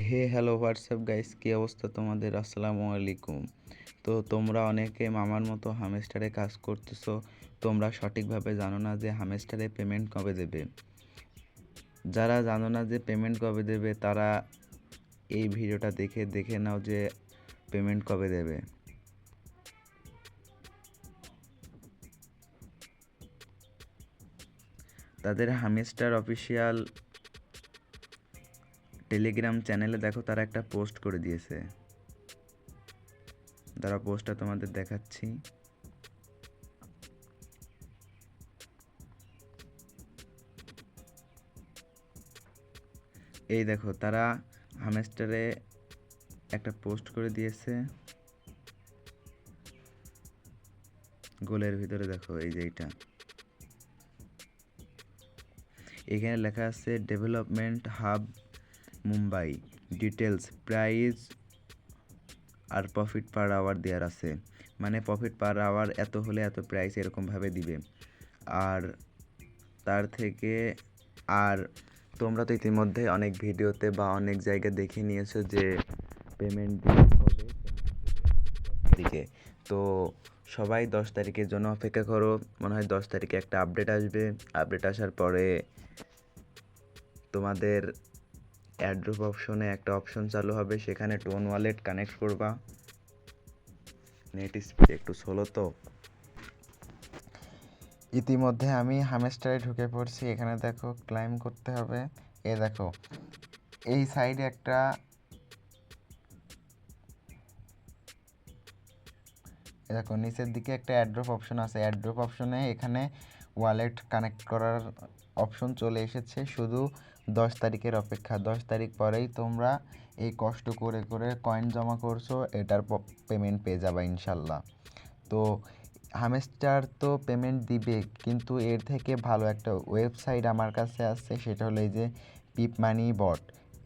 Hello WhatsApp guys, কি অবস্থা তোমাদের? আসসালামু আলাইকুম। তো তোমরা অনেকে মামার মতো হামেস্টারে কাজ করতেছো। তোমরা সঠিকভাবে জানো না যে হামেস্টারে পেমেন্ট কবে দেবে। যারা জানো না যে পেমেন্ট কবে দেবে তারা এই ভিডিওটা দেখে নাও যে পেমেন্ট কবে দেবে। তাদের হামেস্টার অফিসিয়াল টেলিগ্রাম চ্যানেলে দেখো, তারা একটা পোস্ট করে দিয়েছে। তারা পোস্টটা তোমাদের দেখাচ্ছি। এই দেখো, তারা হামেস্টারে একটা পোস্ট করে দিয়েছে। গোলের ভিতরে দেখো, এই যে এইটা, এখানে লেখা আছে development hub Mumbai, details, price আর প্রফিট পার আওয়ার দেওয়ার আছে। মানে প্রফিট পার আওয়ার এত হলে এত প্রাইস এরকমভাবে দিবে। আর তার থেকে আর তোমরা তো ইতিমধ্যে অনেক ভিডিওতে বা অনেক জায়গায় দেখে নিয়েছো যে পেমেন্ট হবে দিকে। তো সবাই 10 তারিখের জন্য অপেক্ষা করো। মনে হয় 10 তারিখে একটা আপডেট আসবে। আপডেট আসার পরে তোমাদের অ্যাড্রপ অপশনে একটা অপশন চালু হবে, সেখানে টোন ওয়ালেট কানেক্ট করবা। নেট স্পিড একটু স্লো তো। ইতিমধ্যে আমি হামেস্টারে ঢুকে পড়ছি। এখানে দেখো ক্লাইম করতে হবে। এ দেখো, এই সাইডে একটা দেখো নিচের দিকে একটা অ্যাড্রপ অপশন আছে। অ্যাড্রপ অপশনে এখানে ওয়ালেট কানেক্ট করার অপশন চলে এসেছে। শুধু 10 তারিখের অপেক্ষা। 10 তারিখ পরেই তোমরা এই কষ্ট করে করে কয়েন জমা করছো, এটার পেমেন্ট পেয়ে যাবা ইনশাল্লাহ। তো হামেস্টার তো পেমেন্ট দিবে, কিন্তু এর থেকে ভালো একটা ওয়েবসাইট আমার কাছে আছে, সেটা হলো এই যে পিপ মানি বট।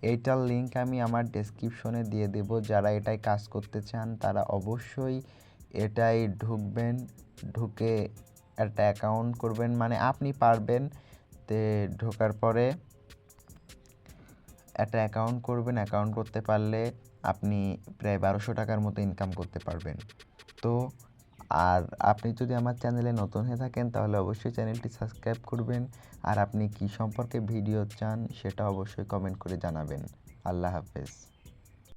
এইটার লিঙ্ক আমি আমার ডেসক্রিপশনে দিয়ে দেব। যারা এটাই কাজ করতে চান তারা অবশ্যই এটাই ঢুকবেন। ঢুকে একটা অ্যাকাউন্ট করবেন, মানে আপনি পারবেন। তে ঢোকার পরে একটা অ্যাকাউন্ট করবেন। অ্যাকাউন্ট করতে পারলে আপনি প্রায় 1200 টাকার মতো ইনকাম করতে পারবেন। তো আর আপনি যদি আমার চ্যানেলে নতুন হয়ে থাকেন তাহলে অবশ্যই চ্যানেলটি সাবস্ক্রাইব করবেন। আর আপনি কি সম্পর্কে ভিডিও চান সেটা অবশ্যই কমেন্ট করে জানাবেন। আল্লাহ হাফেজ।